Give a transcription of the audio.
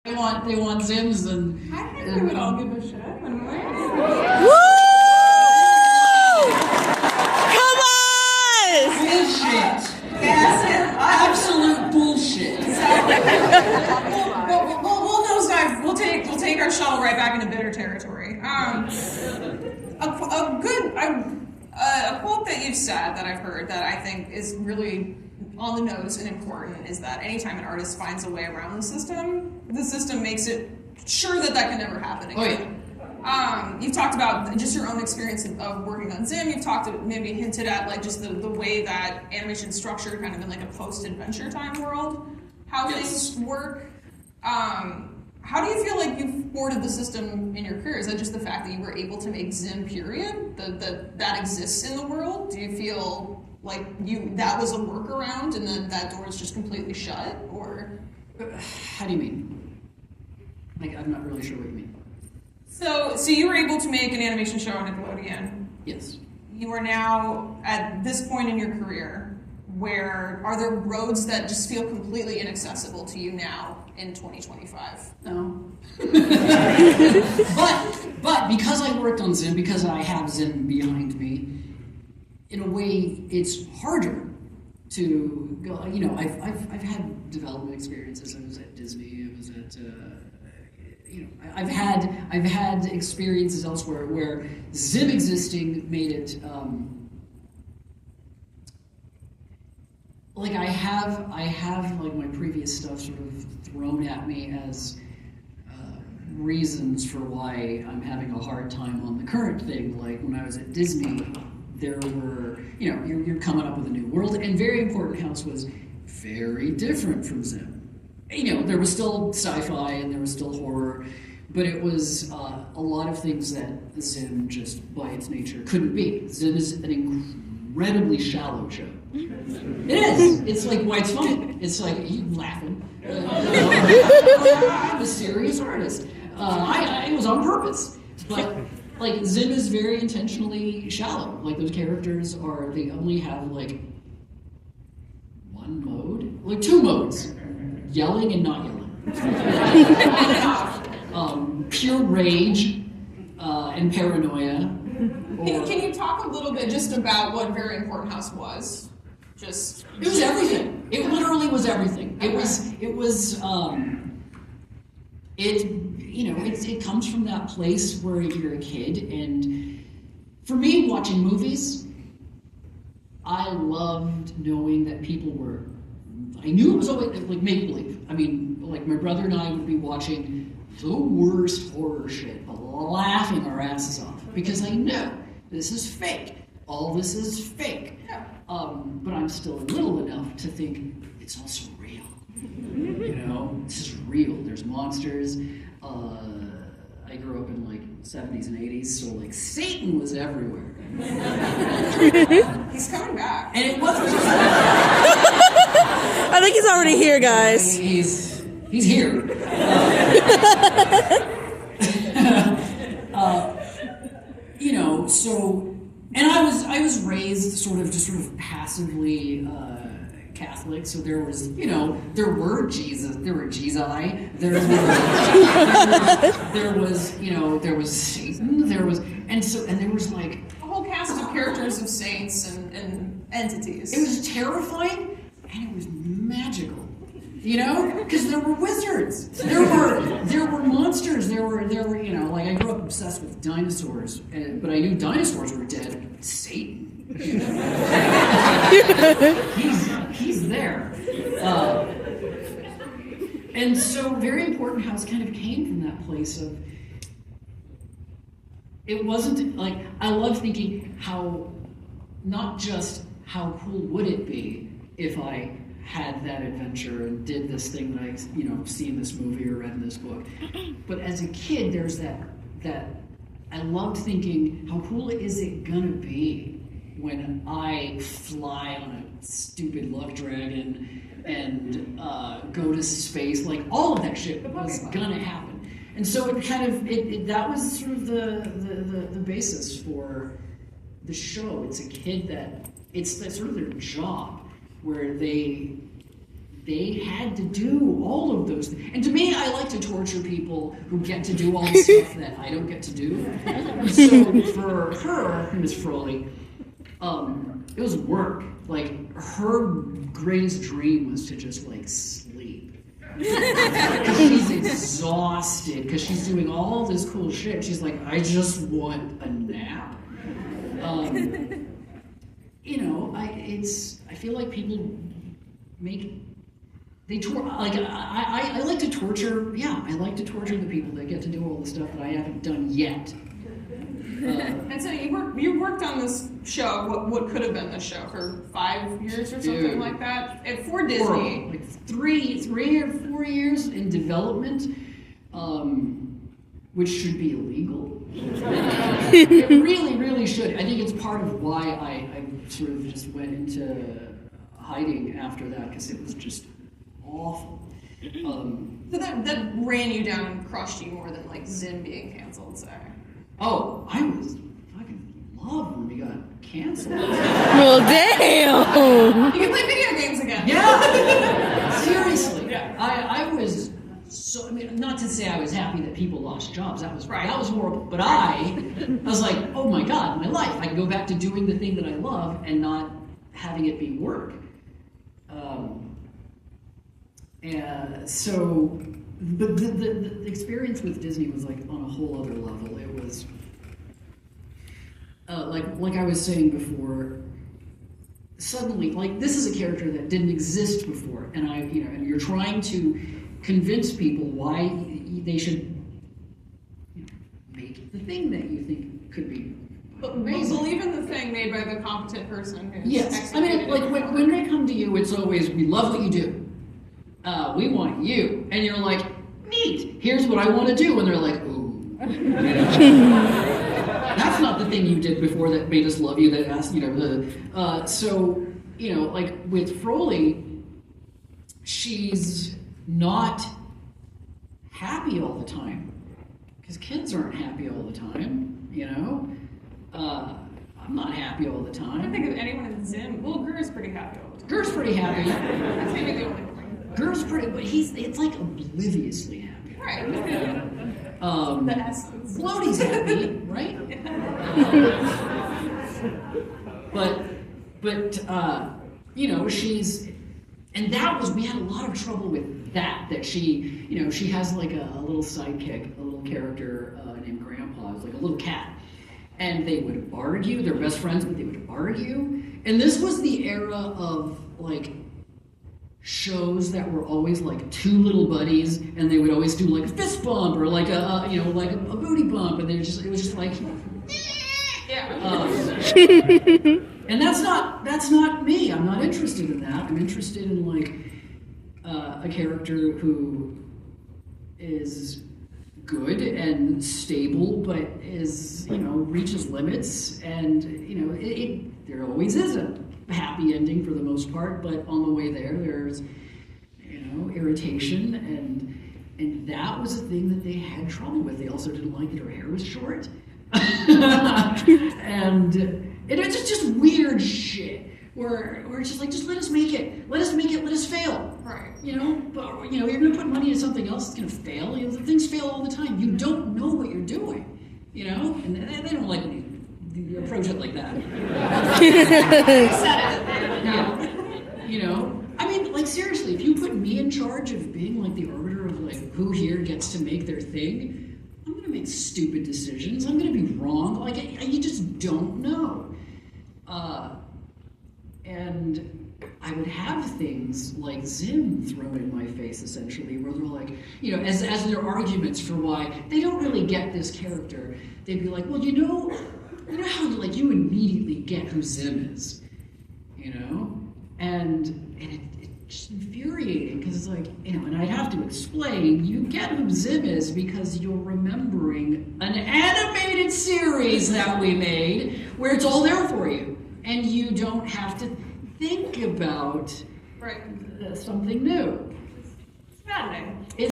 They want Zims and... I think we would all give a shit, wouldn't we? Woo! Come on! Bullshit! Yes, Absolute bullshit. we'll nosedive. We'll take our shuttle right back into bitter territory. A quote that you've said that I've heard that I think is really on the nose and important is that anytime an artist finds a way around the system makes it sure that can never happen again. Oh, yeah. You've talked about just your own experience of working on Zim. You've maybe hinted at like just the way that animation is structured kind of in like a post-Adventure Time world, how things work. How do you feel like you've thwarted the system in your career? Is that just the fact that you were able to make Zim, period, that exists in the world? Do you feel like that was a workaround and that door is just completely shut? Or How do you mean? Like, I'm not really sure what you mean. So you were able to make an animation show on Nickelodeon. Yes. You are now at this point in your career where are there roads that just feel completely inaccessible to you now in 2025? No. but because I worked on Zim, because I have Zim behind me, in a way it's harder to go. You know, I've had development experiences. I was at Disney. I was at I've had experiences elsewhere where Zim existing made it. Like I have like my previous stuff sort of thrown at me as reasons for why I'm having a hard time on the current thing. Like when I was at Disney, there were, you know, you're coming up with a new world, and Very Important House was very different from Zim. You know, there was still sci-fi and there was still horror, but it was a lot of things that Zim just by its nature couldn't be. Zim is an incredibly shallow show. It is. It's like why it's funny. It's like you laughing. I'm a serious artist. It was on purpose, but like Zim is very intentionally shallow. Like those characters they only have like one mode, like two modes: yelling and not yelling. Pure rage and paranoia. Can you talk a little bit just about what Very Important House was? It was everything. It literally was everything. It comes from that place where you're a kid, and for me, watching movies, I loved knowing that people were, I knew it was always like make-believe. I mean, like my brother and I would be watching the worst horror shit, but laughing our asses off, because I know this is fake. All this is fake. Yeah. But I'm still little enough to think it's also real. You know, this is real. There's monsters. I grew up in like 70s and 80s, so like Satan was everywhere. He's coming back. And it wasn't just I think he's already here, guys. He's here. You know, so. And I was raised sort of passively Catholic, so there was, you know, there were Jesus, there were Jesus, there was, you know, there was Satan, there was like A whole cast of characters of saints and entities. it was terrifying and it was magical. You know, because there were wizards, there were monsters, there were, you know, like I grew up obsessed with dinosaurs, but I knew dinosaurs were dead. Satan, you know? he's there, and so Very Important House kind of came from that place of. It wasn't like I love thinking how, not just how cool would it be if I had that adventure and did this thing that I, you know, see in this movie or read in this book. But as a kid, there's that I loved thinking, how cool is it gonna be when I fly on a stupid luck dragon and go to space? Like all of that shit was gonna happen. And so it kind of that was sort of the basis for the show. It's a kid that it's sort of their job, where they they had to do all of those things. And to me, I like to torture people who get to do all the stuff that I don't get to do. So for her, Miss Froley, it was work. Like, her greatest dream was to just, like, sleep. Because she's exhausted, because she's doing all this cool shit. She's like, I just want a nap. You know, I feel like people I like to torture, I like to torture the people that get to do all the stuff that I haven't done yet. And so you worked on this show, what could have been this show, for 5 years or something like that, for Disney. Like three or 4 years in development, which should be illegal. It really, really should. I think it's part of why I sort of just went into hiding after that, because it was just awful. So that ran you down and crushed you more than, like, Zim being canceled, say. Oh, I was fucking loved when we got canceled. Well, damn. You can play video games again. Yeah, seriously. Yeah. I was so. I mean, not to say I was happy that people lost jobs. That was right. That was horrible. But I was like, oh my god, my life. I can go back to doing the thing that I love and not having it be work. But the experience with Disney was like on a whole other level. It was like I was saying before. Suddenly, like, this is a character that didn't exist before, and and you're trying to convince people why they should make the thing that you think could be. But believe in the thing made by the competent person who's Yes, I mean, like when they come to you, it's always, we love what you do. We want you, and you're like, neat. Here's what I want to do, and they're like, ooh. That's not the thing you did before that made us love you. That asked, so like with Froley, she's not happy all the time because kids aren't happy all the time. I'm not happy all the time. I don't think of anyone in Zim. Well, Gur's pretty happy all the time. Gur's pretty happy. That's maybe the only thing. Gur's pretty, but it's like obliviously happy. Right. The essence. Floaty's happy, right? but she's, and that was, we had a lot of trouble with that she, she has like a little sidekick, a little character named Grandpa, it's like a little cat. And they would argue, they're best friends, but they would argue. And this was the era of like shows that were always like two little buddies, and they would always do like a fist bump or like a like a booty bump, and it was just like, yeah. And that's not me. I'm not interested in that. I'm interested in like a character who is good and stable, but is reaches limits, and there always is a happy ending for the most part, but on the way there's irritation, and that was a thing that they had trouble with. They also didn't like that her hair was short. And it's just weird shit where it's just like, just let us make it, let us fail. Right. But you're gonna put money into something else that's gonna fail. Things fail all the time. You don't know what you're doing. And they don't like when you approach it like that. Yeah. I mean, like, seriously, if you put me in charge of being like the arbiter of like who here gets to make their thing, I'm gonna make stupid decisions. I'm gonna be wrong. Like, you just don't know. And I would have things like Zim thrown in my face, essentially, where they're like, as their arguments for why they don't really get this character, they'd be like, well, you know how like you immediately get who Zim is, and it's just infuriating because it's like, and I'd have to explain, you get who Zim is because you're remembering an animated series that we made where it's all there for you, and you don't have to think about right. something new. It's maddening.